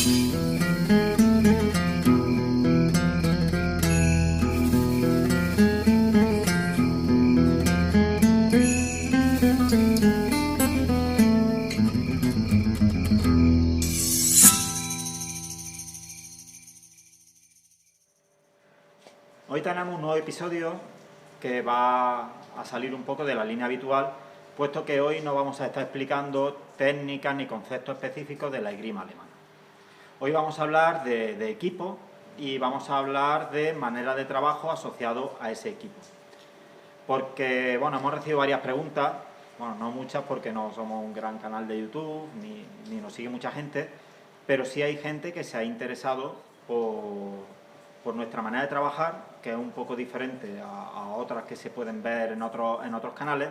Hoy tenemos un nuevo episodio que va a salir un poco de la línea habitual, puesto que hoy no vamos a estar explicando técnicas ni conceptos específicos de la esgrima alemana. Hoy vamos a hablar de equipo y vamos a hablar de manera de trabajo asociado a ese equipo. Porque, bueno, hemos recibido varias preguntas, bueno, no muchas porque no somos un gran canal de YouTube, ni nos sigue mucha gente, pero sí hay gente que se ha interesado por nuestra manera de trabajar, que es un poco diferente a otras que se pueden ver en otros canales,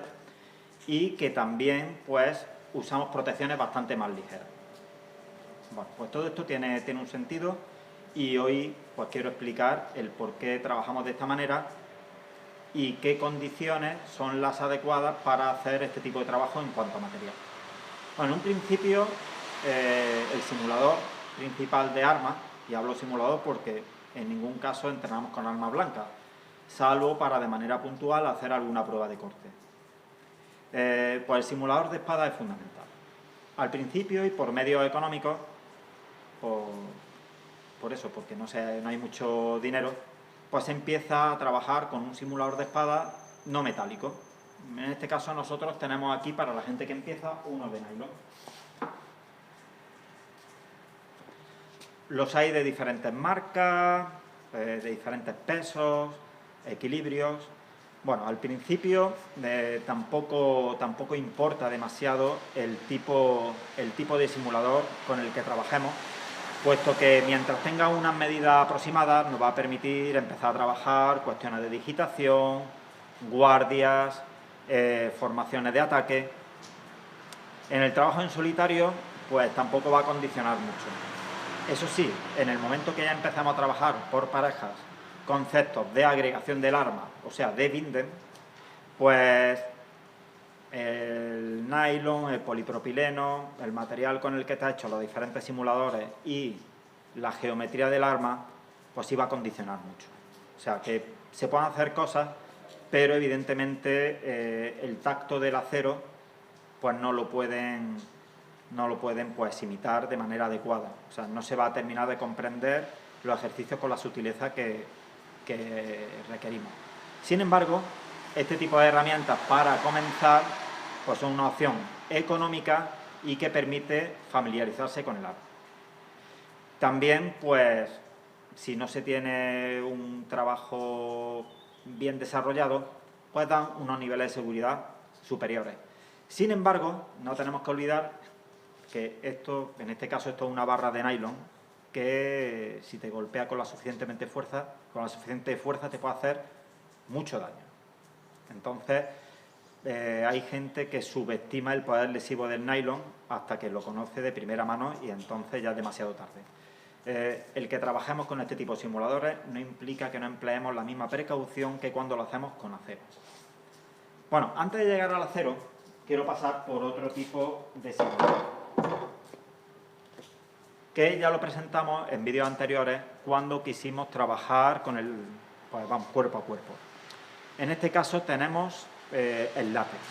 y que también, pues, usamos protecciones bastante más ligeras. Bueno, pues todo esto tiene un sentido y hoy pues quiero explicar el por qué trabajamos de esta manera y qué condiciones son las adecuadas para hacer este tipo de trabajo en cuanto a material. Bueno, en un principio, el simulador principal de armas, y hablo simulador porque en ningún caso entrenamos con armas blancas, salvo para de manera puntual hacer alguna prueba de corte. Pues el simulador de espada es fundamental. Al principio y por medios económicos, por eso, porque no hay mucho dinero, pues se empieza a trabajar con un simulador de espada no metálico. En este caso nosotros tenemos aquí, para la gente que empieza, uno de nylon. Los hay de diferentes marcas, de diferentes pesos, equilibrios. Bueno, al principio tampoco importa demasiado el tipo de simulador con el que trabajemos, puesto que mientras tenga unas medidas aproximadas nos va a permitir empezar a trabajar cuestiones de digitación, guardias, formaciones de ataque. En el trabajo en solitario, pues tampoco va a condicionar mucho. Eso sí, en el momento que ya empezamos a trabajar por parejas conceptos de agregación del arma, o sea, de binden, pues el nylon, el polipropileno, el material con el que está hecho los diferentes simuladores y la geometría del arma, pues iba a condicionar mucho. O sea, que se pueden hacer cosas, pero evidentemente el tacto del acero pues no lo pueden pues imitar de manera adecuada. O sea, no se va a terminar de comprender los ejercicios con la sutileza que requerimos. Sin embargo, este tipo de herramientas para comenzar pues son una opción económica y que permite familiarizarse con el arma. También, pues, si no se tiene un trabajo bien desarrollado, pues dan unos niveles de seguridad superiores. Sin embargo, no tenemos que olvidar que en este caso esto es una barra de nylon que si te golpea con la suficiente fuerza te puede hacer mucho daño. Entonces, hay gente que subestima el poder lesivo del nylon hasta que lo conoce de primera mano y entonces ya es demasiado tarde. El que trabajemos con este tipo de simuladores no implica que no empleemos la misma precaución que cuando lo hacemos con acero. Bueno, antes de llegar al acero, quiero pasar por otro tipo de simulador, que ya lo presentamos en vídeos anteriores cuando quisimos trabajar con cuerpo a cuerpo. En este caso tenemos el látex.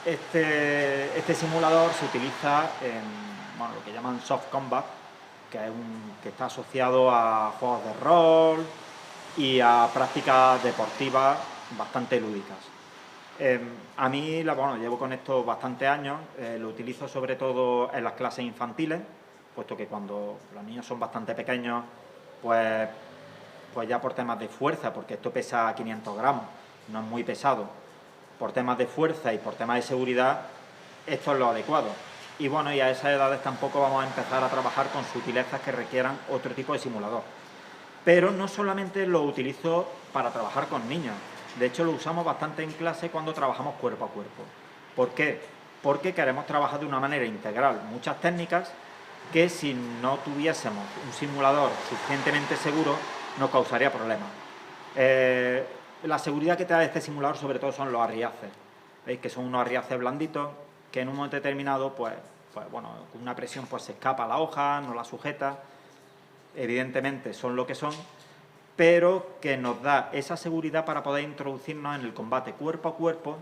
Este simulador se utiliza en lo que llaman soft combat, que está asociado a juegos de rol y a prácticas deportivas bastante lúdicas. A mí, llevo con esto bastantes años, lo utilizo sobre todo en las clases infantiles, puesto que cuando los niños son bastante pequeños, pues ya por temas de fuerza, porque esto pesa 500 gramos, no es muy pesado, por temas de fuerza y por temas de seguridad, esto es lo adecuado. Y bueno, y a esas edades tampoco vamos a empezar a trabajar con sutilezas que requieran otro tipo de simulador. Pero no solamente lo utilizo para trabajar con niños, de hecho lo usamos bastante en clase cuando trabajamos cuerpo a cuerpo. ¿Por qué? Porque queremos trabajar de una manera integral muchas técnicas que si no tuviésemos un simulador suficientemente seguro nos causaría problemas. La seguridad que te da este simulador sobre todo son los arriaces. Veis que son unos arriaces blanditos que en un momento determinado pues pues bueno, con una presión pues se escapa la hoja, no la sujeta, evidentemente son lo que son, pero que nos da esa seguridad para poder introducirnos en el combate cuerpo a cuerpo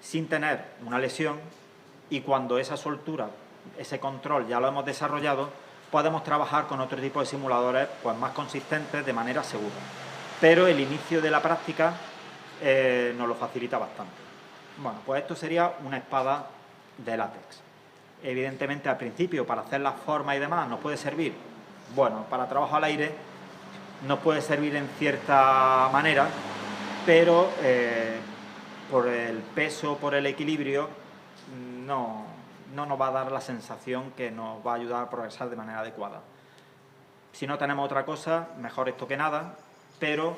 sin tener una lesión, y cuando esa soltura, ese control ya lo hemos desarrollado, podemos trabajar con otro tipo de simuladores pues más consistentes de manera segura. Pero el inicio de la práctica nos lo facilita bastante. Bueno, pues esto sería una espada de látex. Evidentemente al principio para hacer las formas y demás nos puede servir. Bueno, para trabajo al aire nos puede servir en cierta manera, pero por el peso, por el equilibrio, no nos va a dar la sensación que nos va a ayudar a progresar de manera adecuada. Si no tenemos otra cosa, mejor esto que nada, pero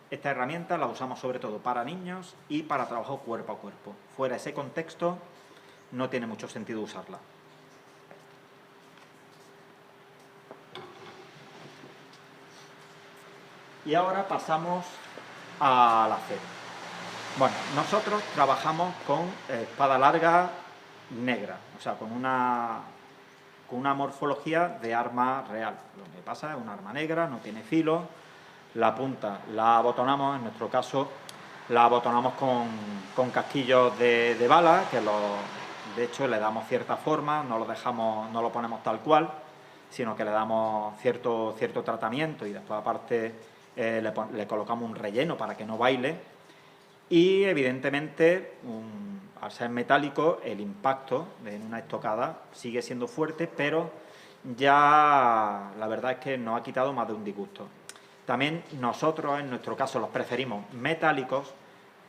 esta herramienta la usamos sobre todo para niños y para trabajo cuerpo a cuerpo. Fuera de ese contexto no tiene mucho sentido usarla. Y ahora pasamos a la C. Bueno, nosotros trabajamos con espada larga negra, o sea, con una morfología de arma real. Lo que pasa es un arma negra, no tiene filo, la punta la abotonamos, en nuestro caso la abotonamos con casquillos de bala, que de hecho le damos cierta forma, no lo ponemos tal cual, sino que le damos cierto tratamiento, y después aparte le colocamos un relleno para que no baile. Y evidentemente, al ser metálico, el impacto en una estocada sigue siendo fuerte, pero ya la verdad es que nos ha quitado más de un disgusto. También nosotros, en nuestro caso, los preferimos metálicos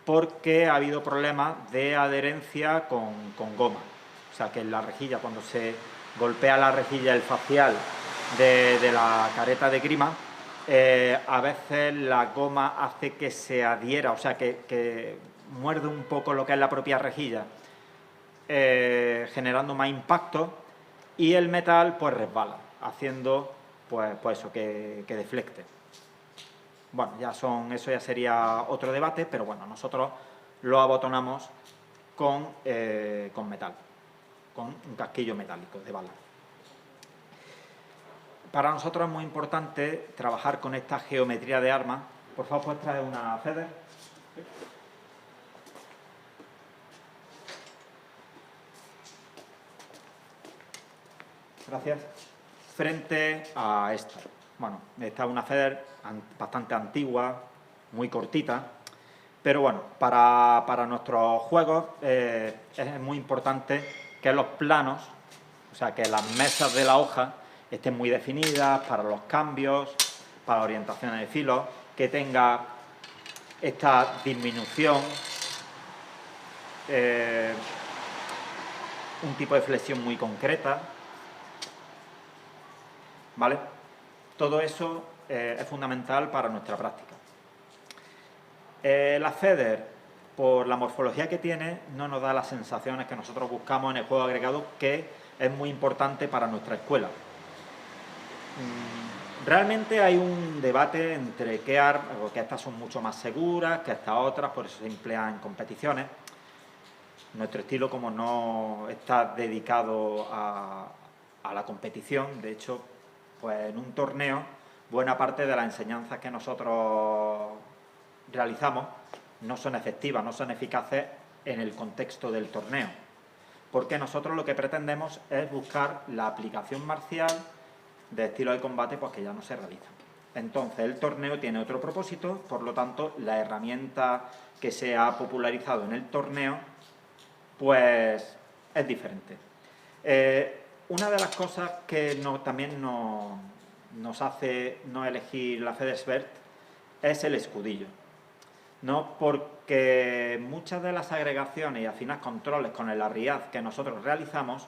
porque ha habido problemas de adherencia con goma. O sea, que en la rejilla, cuando se golpea la rejilla, el facial de la careta de grima, a veces la goma hace que se adhiera, o sea, que muerde un poco lo que es la propia rejilla, generando más impacto, y el metal pues resbala, haciendo pues eso, que deflecte. Bueno, eso ya sería otro debate, pero bueno, nosotros lo abotonamos con metal, con un casquillo metálico de bala. Para nosotros es muy importante trabajar con esta geometría de armas. Por favor, ¿puedes traer una FEDER? Gracias. Frente a esta. Bueno, esta es una FEDER bastante antigua, muy cortita, pero bueno, para nuestros juegos es muy importante que los planos, o sea, que las mesas de la hoja estén muy definidas para los cambios, para orientaciones de filo, que tenga esta disminución, un tipo de flexión muy concreta, ¿vale? Todo eso es fundamental para nuestra práctica. La FEDER, por la morfología que tiene, no nos da las sensaciones que nosotros buscamos en el juego agregado, que es muy importante para nuestra escuela. Realmente hay un debate entre qué armas, porque estas son mucho más seguras que estas otras, por eso se emplean en competiciones. Nuestro estilo, como no está dedicado a la competición, de hecho, pues en un torneo, buena parte de las enseñanzas que nosotros realizamos no son efectivas, no son eficaces en el contexto del torneo, porque nosotros lo que pretendemos es buscar la aplicación marcial de estilo de combate pues que ya no se realizan. Entonces el torneo tiene otro propósito, por lo tanto la herramienta que se ha popularizado en el torneo pues es diferente. Una de las cosas que también nos hace no elegir la FEDER es el escudillo, ¿no? Porque muchas de las agregaciones y afinas controles con el arriaz que nosotros realizamos,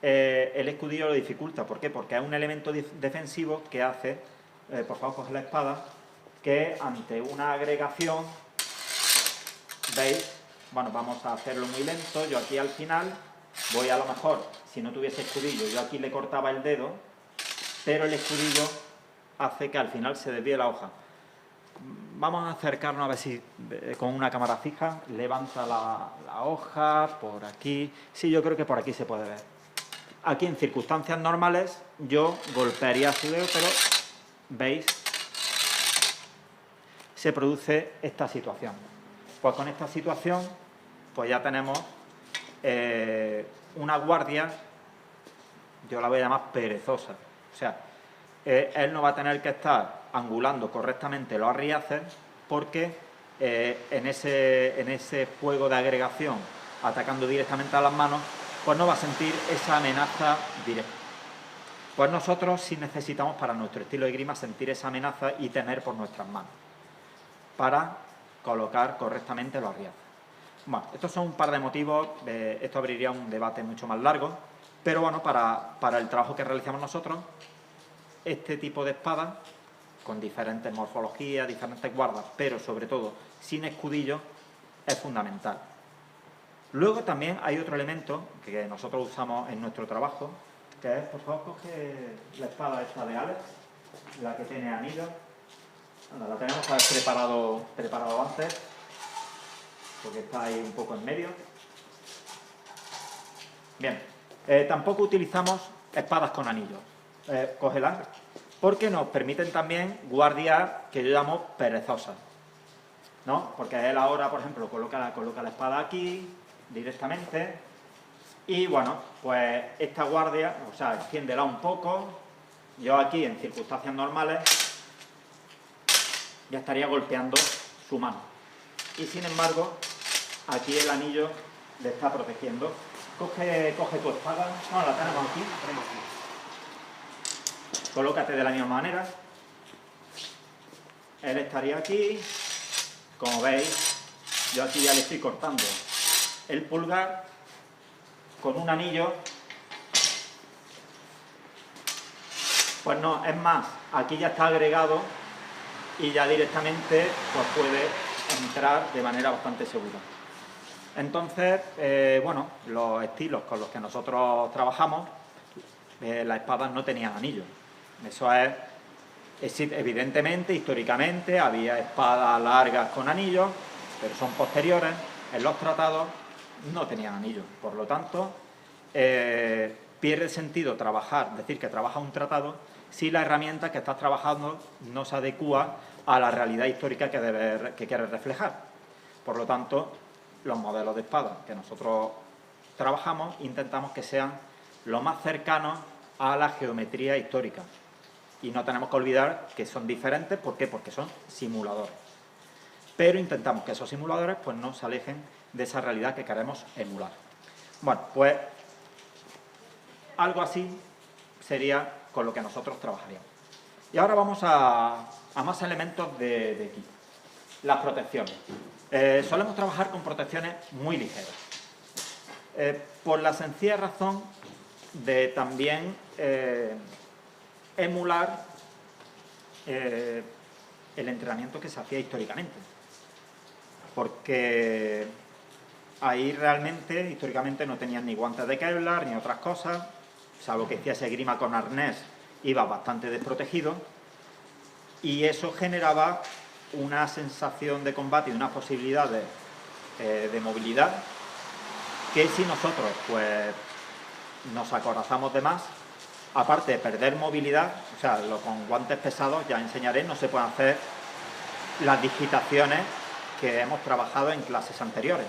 el escudillo lo dificulta. ¿Por qué? Porque es un elemento defensivo que hace, por favor coge la espada, que ante una agregación, ¿veis? Bueno, vamos a hacerlo muy lento. Yo aquí al final voy, a lo mejor, si no tuviese escudillo, yo aquí le cortaba el dedo, pero el escudillo hace que al final se desvíe la hoja. vamos a acercarnos a ver si con una cámara fija levanta la hoja por aquí. Sí, yo creo que por aquí se puede ver. Aquí en circunstancias normales yo golpearía su dedo, pero veis, se produce esta situación. Pues con esta situación pues ya tenemos una guardia, yo la voy a llamar perezosa. O sea, él no va a tener que estar angulando correctamente los arriaces porque en ese juego de agregación, atacando directamente a las manos, pues no va a sentir esa amenaza directa. Pues nosotros sí necesitamos para nuestro estilo de esgrima sentir esa amenaza y tener por nuestras manos para colocar correctamente los arriaces. Bueno, estos son un par de motivos, esto abriría un debate mucho más largo, pero bueno, para el trabajo que realizamos nosotros, este tipo de espada, con diferentes morfologías, diferentes guardas, pero sobre todo sin escudillo, es fundamental. Luego también hay otro elemento que nosotros usamos en nuestro trabajo, que es, por favor, coge la espada esta de Alex, la que tiene anillos. La tenemos que haber preparado antes, porque está ahí un poco en medio. Bien, tampoco utilizamos espadas con anillos. Cógelas, porque nos permiten también guardias que yo llamo perezosas, ¿no? Porque él ahora, por ejemplo, coloca la espada aquí directamente y, bueno, pues esta guardia, o sea, extiéndela un poco. Yo aquí, en circunstancias normales, ya estaría golpeando su mano. Y, sin embargo, aquí el anillo le está protegiendo. Coge tu espada. No, la tenemos aquí. Colócate de la misma manera. Él estaría aquí. Como veis, yo aquí ya le estoy cortando el pulgar con un anillo. Pues no, es más, aquí ya está agregado y ya directamente pues puede entrar de manera bastante segura. Entonces, bueno, los estilos con los que nosotros trabajamos, las espadas no tenían anillos. Eso es, evidentemente, históricamente, había espadas largas con anillos, pero son posteriores. En los tratados no tenían anillos. Por lo tanto, pierde sentido decir que trabaja un tratado si la herramienta que estás trabajando no se adecúa a la realidad histórica que quieres reflejar. Por lo tanto, los modelos de espada que nosotros trabajamos intentamos que sean lo más cercanos a la geometría histórica. Y no tenemos que olvidar que son diferentes. ¿Por qué? Porque son simuladores. Pero intentamos que esos simuladores pues, no se alejen de esa realidad que queremos emular. Bueno, pues algo así sería con lo que nosotros trabajaríamos. Y ahora vamos a más elementos de equipo. Las protecciones. Solemos trabajar con protecciones muy ligeras. Por la sencilla razón de también emular el entrenamiento que se hacía históricamente. Porque ahí realmente, históricamente, no tenían ni guantes de Kevlar ni otras cosas, salvo que hiciese esgrima con arnés, iba bastante desprotegido, y eso generaba una sensación de combate y unas posibilidades de movilidad que si nosotros pues nos acorazamos de más, aparte de perder movilidad, o sea, con guantes pesados, ya enseñaré, no se pueden hacer las digitaciones que hemos trabajado en clases anteriores.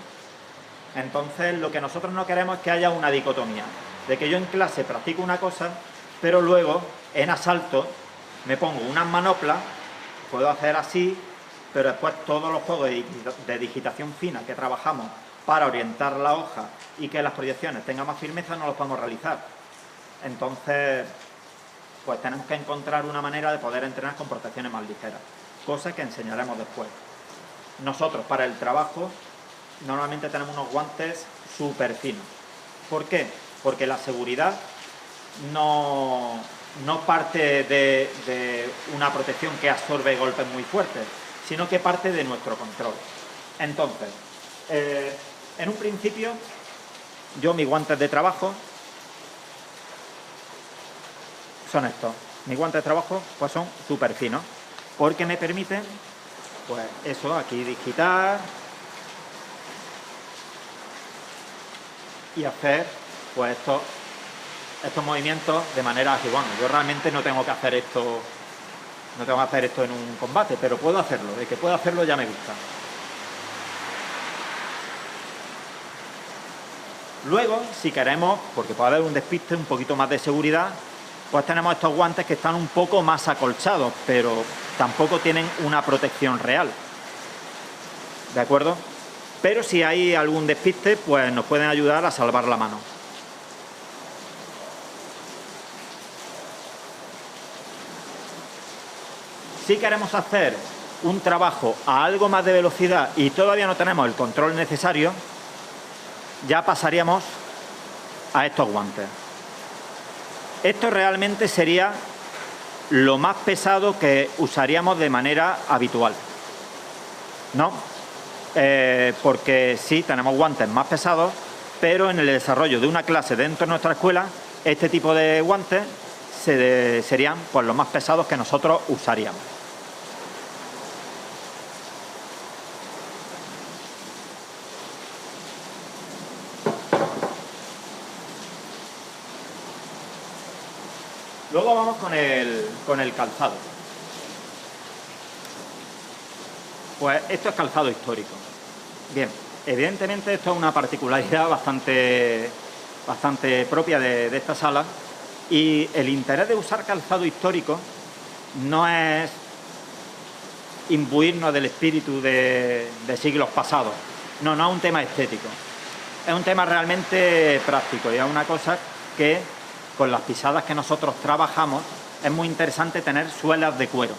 Entonces, lo que nosotros no queremos es que haya una dicotomía, de que yo en clase practico una cosa, pero luego, en asalto, me pongo unas manoplas, puedo hacer así, pero después todos los juegos de digitación fina que trabajamos para orientar la hoja y que las proyecciones tengan más firmeza, no los podemos realizar. Entonces, pues tenemos que encontrar una manera de poder entrenar con protecciones más ligeras, cosa que enseñaremos después. Nosotros, para el trabajo, normalmente tenemos unos guantes súper finos. ¿Por qué? Porque la seguridad no parte de una protección que absorbe golpes muy fuertes, sino que parte de nuestro control. Entonces, en un principio, yo mis guantes de trabajo son estos. Mis guantes de trabajo pues son súper finos, porque me permiten Pues eso, aquí digitar y hacer pues estos movimientos de manera ágil. Bueno, yo realmente no tengo que hacer esto, en un combate, pero puedo hacerlo. De que puedo hacerlo ya me gusta. Luego, si queremos, porque puede haber un despiste, un poquito más de seguridad, pues tenemos estos guantes que están un poco más acolchados, pero tampoco tienen una protección real. ¿De acuerdo? Pero si hay algún despiste, pues nos pueden ayudar a salvar la mano. Si queremos hacer un trabajo a algo más de velocidad y todavía no tenemos el control necesario, ya pasaríamos a estos guantes. Esto realmente sería lo más pesado que usaríamos de manera habitual, ¿no? Porque sí, tenemos guantes más pesados, pero en el desarrollo de una clase dentro de nuestra escuela, este tipo de guantes serían pues, los más pesados que nosotros usaríamos. Luego vamos con el calzado. Pues esto es calzado histórico. Bien, evidentemente esto es una particularidad bastante propia de esta sala, y el interés de usar calzado histórico no es imbuirnos del espíritu de siglos pasados. No es un tema estético. Es un tema realmente práctico y es una cosa que con las pisadas que nosotros trabajamos es muy interesante tener suelas de cuero,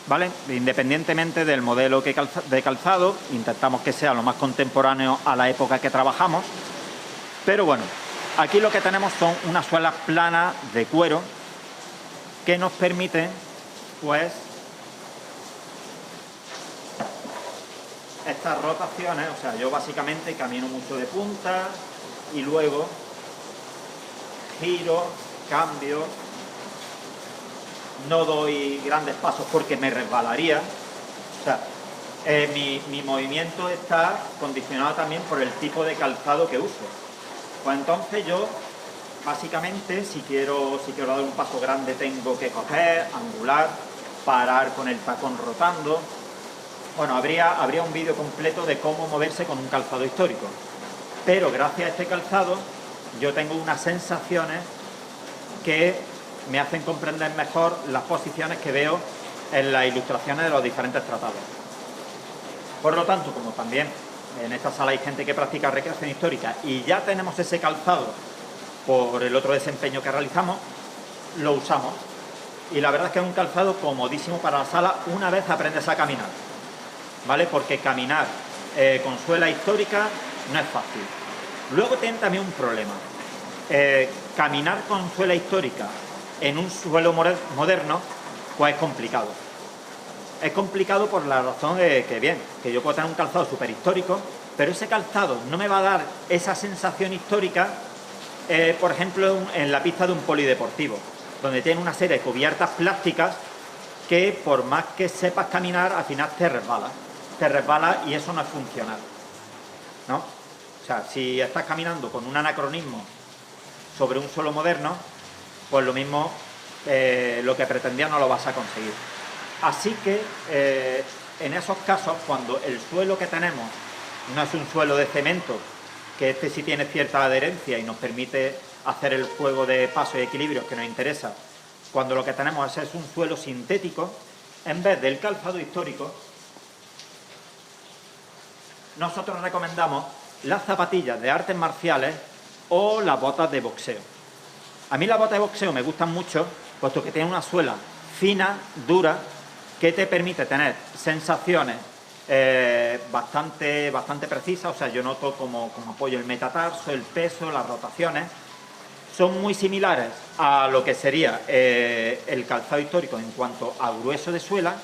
¿vale? Independientemente del modelo de calzado, intentamos que sea lo más contemporáneo a la época que trabajamos, pero bueno, aquí lo que tenemos son unas suelas planas de cuero que nos permiten, pues, estas rotaciones. O sea, yo básicamente camino mucho de punta y luego giro, cambio, no doy grandes pasos porque me resbalaría. O sea, mi movimiento está condicionado también por el tipo de calzado que uso. Pues entonces yo, básicamente, si quiero dar un paso grande, tengo que coger, angular, parar con el tacón rotando. Bueno, habría un vídeo completo de cómo moverse con un calzado histórico. Pero gracias a este calzado, yo tengo unas sensaciones que me hacen comprender mejor las posiciones que veo en las ilustraciones de los diferentes tratados. Por lo tanto, como también en esta sala hay gente que practica recreación histórica y ya tenemos ese calzado por el otro desempeño que realizamos, lo usamos. Y la verdad es que es un calzado comodísimo para la sala una vez aprendes a caminar, ¿vale? Porque caminar con suela histórica no es fácil. Luego tiene también un problema. Caminar con suela histórica en un suelo moderno, pues es complicado. Es complicado por la razón de que yo puedo tener un calzado súper histórico, pero ese calzado no me va a dar esa sensación histórica, por ejemplo, en la pista de un polideportivo, donde tiene una serie de cubiertas plásticas que por más que sepas caminar, al final te resbala y eso no es funcional, ¿no? O sea, si estás caminando con un anacronismo sobre un suelo moderno, pues lo mismo, lo que pretendía no lo vas a conseguir. Así que en esos casos, cuando el suelo que tenemos no es un suelo de cemento, que este sí tiene cierta adherencia y nos permite hacer el juego de paso y equilibrio que nos interesa, cuando lo que tenemos es un suelo sintético, en vez del calzado histórico, nosotros recomendamos las zapatillas de artes marciales o las botas de boxeo. A mí las botas de boxeo me gustan mucho, puesto que tienen una suela fina, dura, que te permite tener sensaciones bastante precisas. O sea, yo noto como apoyo el metatarso, el peso, las rotaciones. Son muy similares a lo que sería el calzado histórico en cuanto a grueso de suela,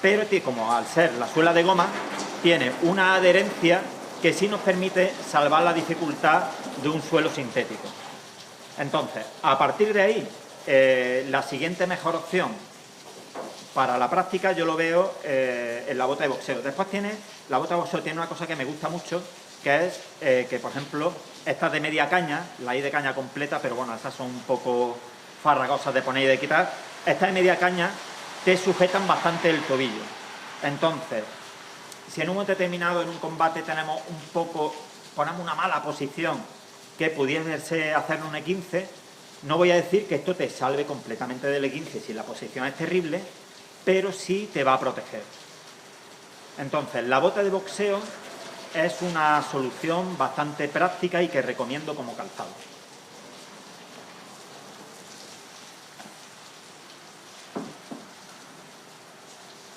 pero como al ser la suela de goma, tiene una adherencia que sí nos permite salvar la dificultad de un suelo sintético. Entonces, a partir de ahí, la siguiente mejor opción para la práctica yo lo veo en la bota de boxeo. Después la bota de boxeo tiene una cosa que me gusta mucho, que es que, por ejemplo, estas de media caña, la hay de caña completa, pero bueno, esas son un poco farragosas de poner y de quitar. Estas de media caña te sujetan bastante el tobillo. Entonces, si en un momento determinado, en un combate, ponemos una mala posición que pudiese hacer un E15, no voy a decir que esto te salve completamente del E15 si la posición es terrible, pero sí te va a proteger. Entonces, la bota de boxeo es una solución bastante práctica y que recomiendo como calzado.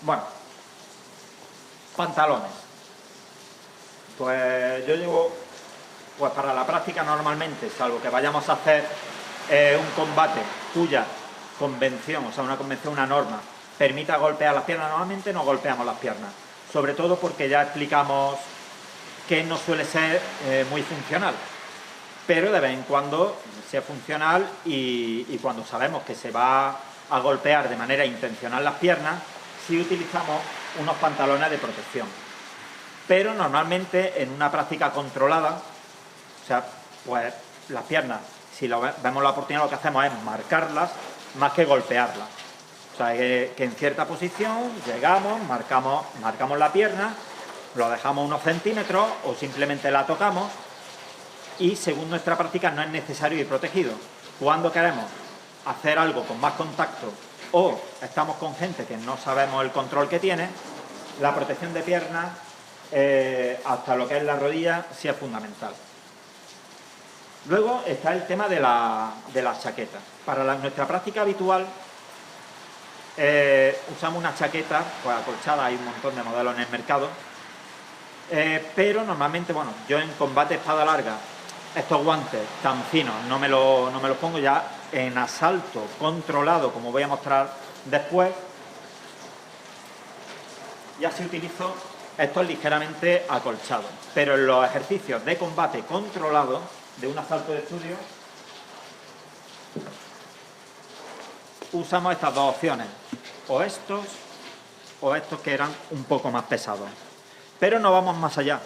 Bueno, pantalones. Pues yo llevo, pues para la práctica normalmente, salvo que vayamos a hacer un combate cuya convención, o sea, una convención, una norma, permita golpear las piernas, normalmente no golpeamos las piernas. Sobre todo porque ya explicamos que no suele ser muy funcional. Pero de vez en cuando sea funcional y cuando sabemos que se va a golpear de manera intencional las piernas, sí utilizamos unos pantalones de protección. Pero normalmente en una práctica controlada, o sea, pues las piernas, si vemos la oportunidad, lo que hacemos es marcarlas más que golpearlas. O sea, que en cierta posición llegamos, marcamos la pierna, lo dejamos unos centímetros o simplemente la tocamos y según nuestra práctica no es necesario ir protegido. Cuando queremos hacer algo con más contacto o estamos con gente que no sabemos el control que tiene, la protección de piernas hasta lo que es la rodilla sí es fundamental. Luego está el tema de las chaquetas. Para nuestra práctica habitual usamos una chaqueta pues, acolchada, hay un montón de modelos en el mercado, pero normalmente, bueno, yo en combate espada larga, estos guantes tan finos no me los pongo. Ya en asalto controlado, como voy a mostrar después, ya sí utilizo estos ligeramente acolchados, pero en los ejercicios de combate controlado de un asalto de estudio usamos estas dos opciones, o estos que eran un poco más pesados. Pero no vamos más allá,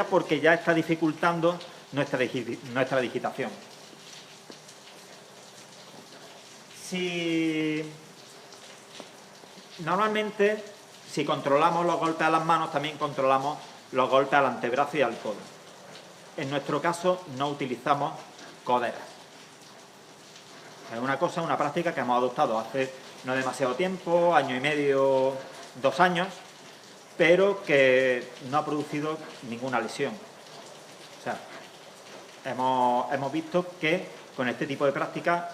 porque ya está dificultando nuestra digitación. Normalmente, si controlamos los golpes a las manos, también controlamos los golpes al antebrazo y al codo. En nuestro caso, no utilizamos coderas. Es una práctica que hemos adoptado hace no demasiado tiempo, año y medio, 2 años, pero que no ha producido ninguna lesión. O sea, hemos visto que con este tipo de práctica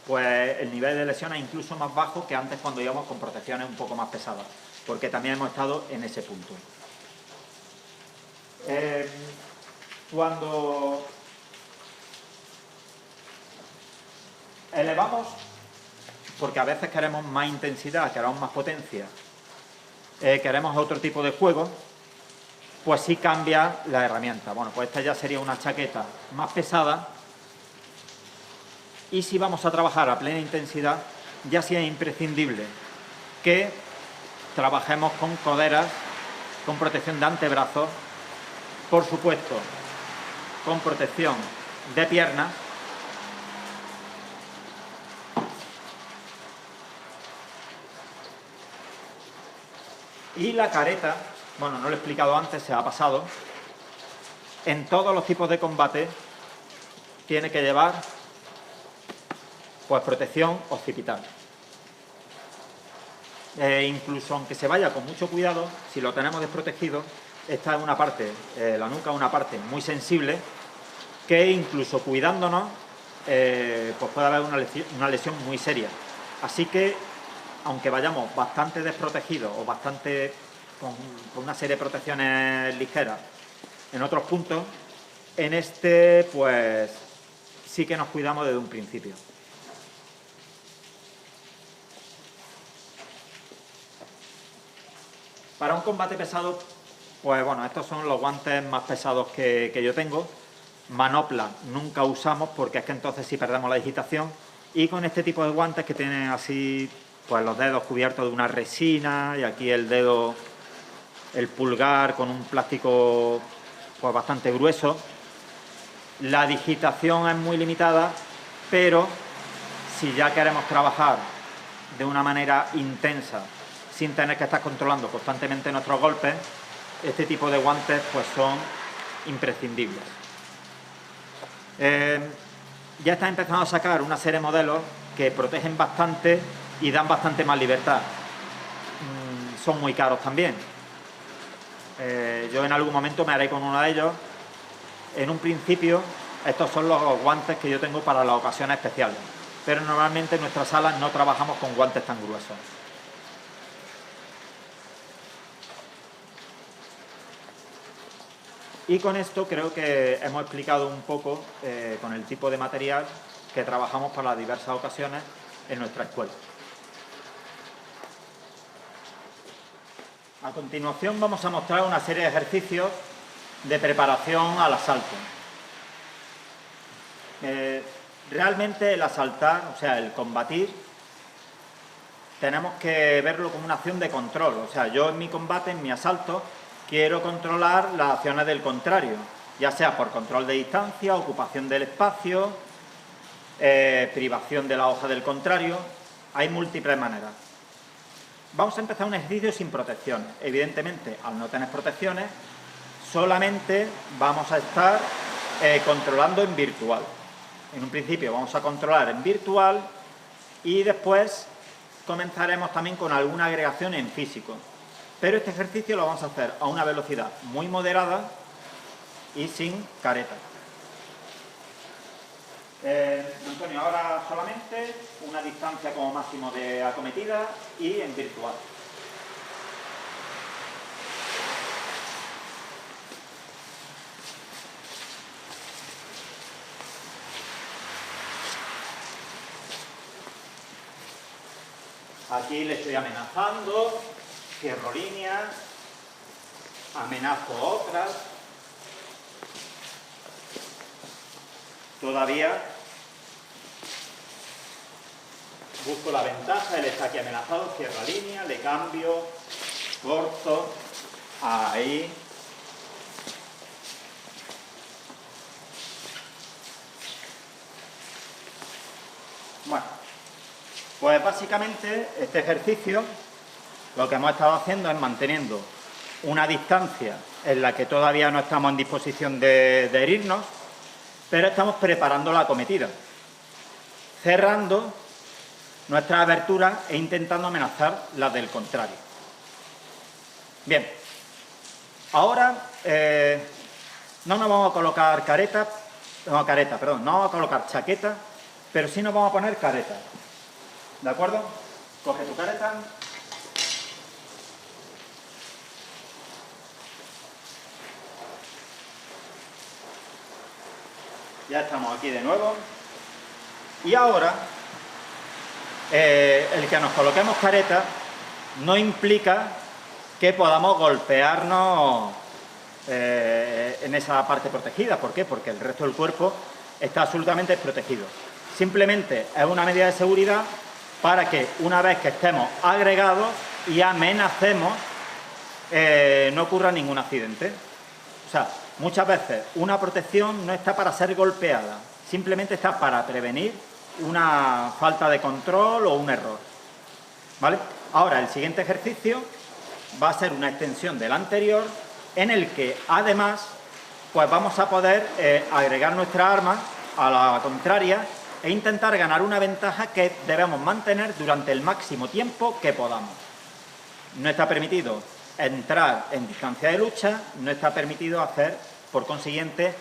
pues el nivel de lesión es incluso más bajo que antes cuando íbamos con protecciones un poco más pesadas, porque también hemos estado en ese punto. Cuando elevamos, porque a veces queremos más intensidad, queremos más potencia, queremos otro tipo de juego, pues sí cambia la herramienta. Bueno, pues esta ya sería una chaqueta más pesada y si vamos a trabajar a plena intensidad, ya sí es imprescindible que trabajemos con coderas, con protección de antebrazos, por supuesto, con protección de piernas, y la careta, bueno, no lo he explicado antes, se ha pasado, en todos los tipos de combate tiene que llevar pues protección occipital. Incluso aunque se vaya con mucho cuidado, si lo tenemos desprotegido, esta es una parte, la nuca es una parte muy sensible, que incluso cuidándonos, pues puede haber una lesión muy seria. Así que, aunque vayamos bastante desprotegidos o bastante con una serie de protecciones ligeras en otros puntos, en este pues sí que nos cuidamos desde un principio. Para un combate pesado, pues bueno, estos son los guantes más pesados que yo tengo. Manopla nunca usamos porque es que entonces sí perdemos la digitación. Y con este tipo de guantes que tienen así pues los dedos cubiertos de una resina y aquí el dedo, el pulgar con un plástico pues bastante grueso. La digitación es muy limitada, pero si ya queremos trabajar de una manera intensa, sin tener que estar controlando constantemente nuestros golpes, este tipo de guantes pues son imprescindibles. Ya está empezando a sacar una serie de modelos que protegen bastante y dan bastante más libertad. Son muy caros también. Yo en algún momento me haré con uno de ellos. En un principio, estos son los guantes que yo tengo para las ocasiones especiales, pero normalmente en nuestras salas no trabajamos con guantes tan gruesos. Y con esto creo que hemos explicado un poco con el tipo de material que trabajamos para las diversas ocasiones en nuestra escuela. A continuación vamos a mostrar una serie de ejercicios de preparación al asalto. Realmente el asaltar, o sea, el combatir, tenemos que verlo como una acción de control. O sea, yo en mi combate, en mi asalto, quiero controlar las acciones del contrario, ya sea por control de distancia, ocupación del espacio, privación de la hoja del contrario. Hay múltiples maneras. Vamos a empezar un ejercicio sin protecciones. Evidentemente, al no tener protecciones, solamente vamos a estar controlando en virtual. En un principio vamos a controlar en virtual y después comenzaremos también con alguna agregación en físico. Pero este ejercicio lo vamos a hacer a una velocidad muy moderada y sin careta. Antonio, ahora solamente una distancia como máximo de acometida y en virtual. Aquí le estoy amenazando, cierro líneas, amenazo otras. Todavía busco la ventaja, él está aquí amenazado, cierro línea, le cambio, corto, ahí. Bueno, pues básicamente este ejercicio lo que hemos estado haciendo es manteniendo una distancia en la que todavía no estamos en disposición de herirnos, pero estamos preparando la acometida, cerrando nuestras aberturas e intentando amenazar las del contrario. Bien, ahora no nos vamos a colocar no vamos a colocar chaqueta, pero sí nos vamos a poner careta. ¿De acuerdo? Coge tu careta. Ya estamos aquí de nuevo. Y ahora, el que nos coloquemos careta no implica que podamos golpearnos en esa parte protegida. ¿Por qué? Porque el resto del cuerpo está absolutamente protegido. Simplemente es una medida de seguridad para que una vez que estemos agregados y amenacemos, no ocurra ningún accidente. O sea, muchas veces una protección no está para ser golpeada, simplemente está para prevenir una falta de control o un error. ¿Vale? Ahora, el siguiente ejercicio va a ser una extensión del anterior, en el que además pues vamos a poder agregar nuestra arma a la contraria e intentar ganar una ventaja que debemos mantener durante el máximo tiempo que podamos. No está permitido entrar en distancia de lucha, no está permitido hacer, por consiguiente,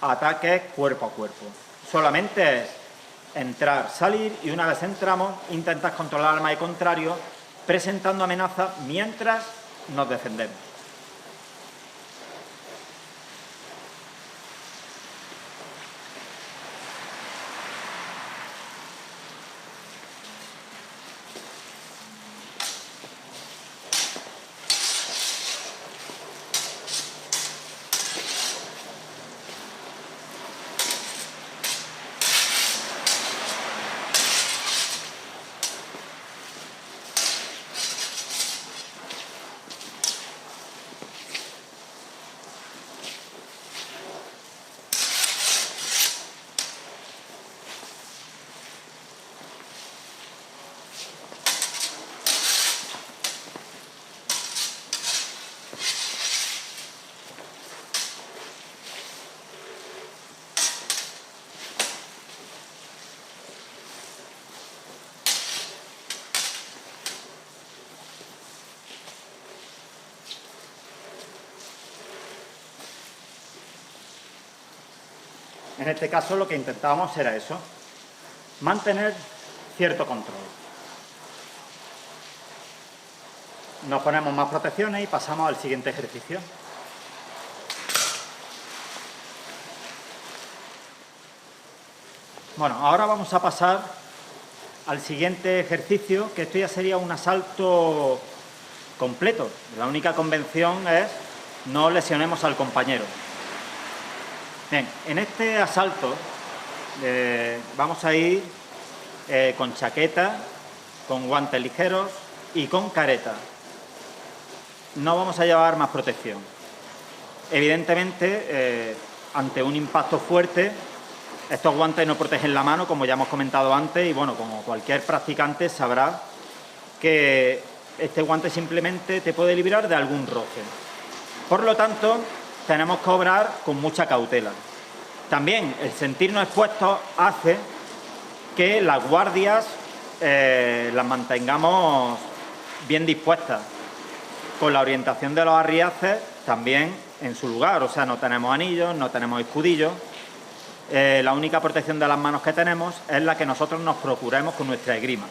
ataques cuerpo a cuerpo. Solamente es entrar, salir y una vez entramos, intentar controlar al arma de contrario, presentando amenaza mientras nos defendemos. En este caso lo que intentábamos era eso, mantener cierto control. Nos ponemos más protecciones y pasamos al siguiente ejercicio. Bueno, ahora vamos a pasar al siguiente ejercicio, que esto ya sería un asalto completo. La única convención es no lesionemos al compañero. Bien, en este asalto vamos a ir con chaqueta, con guantes ligeros y con careta. No vamos a llevar más protección. Evidentemente, ante un impacto fuerte, estos guantes no protegen la mano, como ya hemos comentado antes, y bueno, como cualquier practicante sabrá que este guante simplemente te puede librar de algún roce. Por lo tanto, tenemos que obrar con mucha cautela. También el sentirnos expuestos hace que las guardias las mantengamos bien dispuestas, con la orientación de los arriaces también en su lugar. O sea, no tenemos anillos, no tenemos escudillos. La única protección de las manos que tenemos es la que nosotros nos procuremos con nuestra esgrima.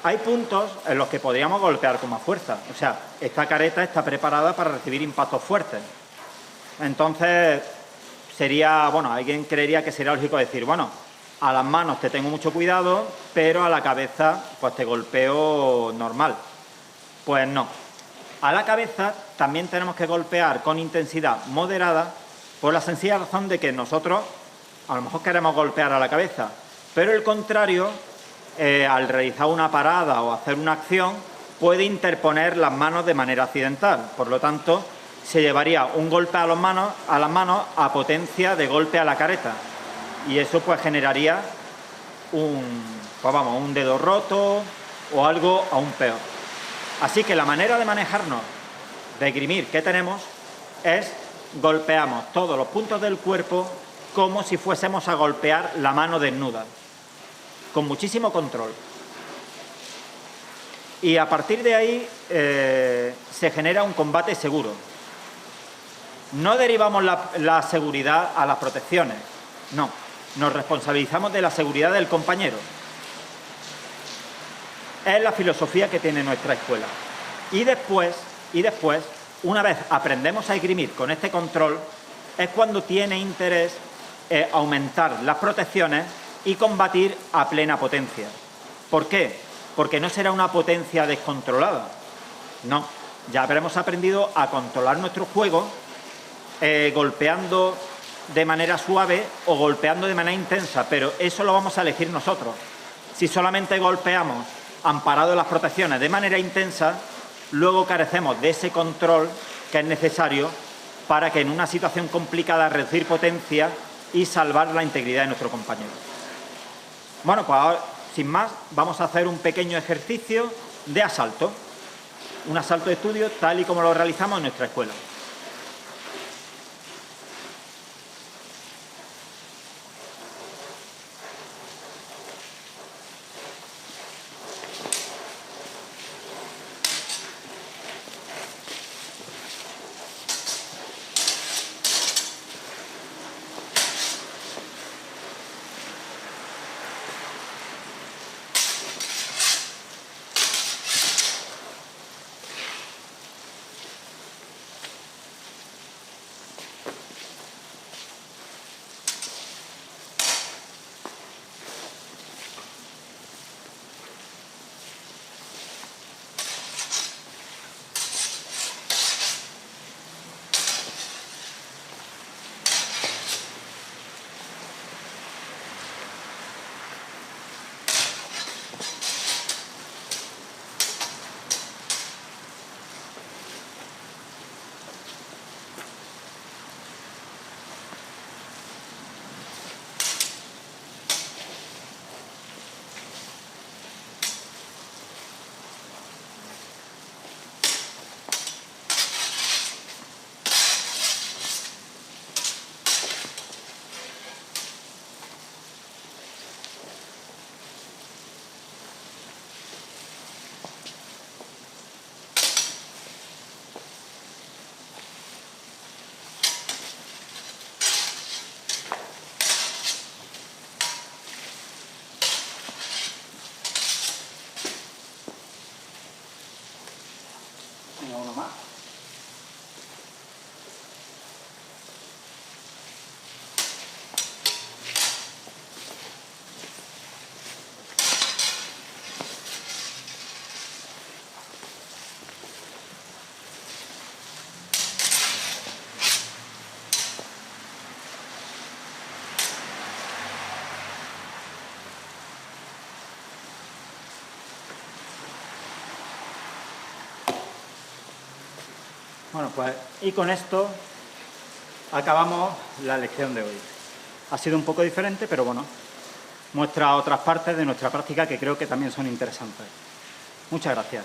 Hay puntos en los que podríamos golpear con más fuerza. O sea, esta careta está preparada para recibir impactos fuertes. Entonces, sería, bueno, alguien creería que sería lógico decir, bueno, a las manos te tengo mucho cuidado, pero a la cabeza pues te golpeo normal. Pues no. A la cabeza también tenemos que golpear con intensidad moderada, por la sencilla razón de que nosotros a lo mejor queremos golpear a la cabeza, pero el contrario, al realizar una parada o hacer una acción, puede interponer las manos de manera accidental. Por lo tanto, se llevaría un golpe a las manos a potencia de golpe a la careta. Y eso pues generaría un dedo roto o algo aún peor. Así que la manera de manejarnos, de esgrimir que tenemos, es golpeamos todos los puntos del cuerpo como si fuésemos a golpear la mano desnuda, con muchísimo control. Y a partir de ahí se genera un combate seguro. No derivamos la seguridad a las protecciones, no. Nos responsabilizamos de la seguridad del compañero. Es la filosofía que tiene nuestra escuela. Y después, una vez aprendemos a esgrimir con este control, es cuando tiene interés aumentar las protecciones y combatir a plena potencia. ¿Por qué? Porque no será una potencia descontrolada. No, ya habremos aprendido a controlar nuestro juego golpeando de manera suave o golpeando de manera intensa, pero eso lo vamos a elegir nosotros. Si solamente golpeamos amparado en las protecciones de manera intensa, luego carecemos de ese control que es necesario para que en una situación complicada reducir potencia y salvar la integridad de nuestro compañero. Bueno, pues ahora, sin más, vamos a hacer un pequeño ejercicio de asalto. Un asalto de estudio tal y como lo realizamos en nuestra escuela. Bueno, pues y con esto acabamos la lección de hoy. Ha sido un poco diferente, pero bueno, muestra otras partes de nuestra práctica que creo que también son interesantes. Muchas gracias.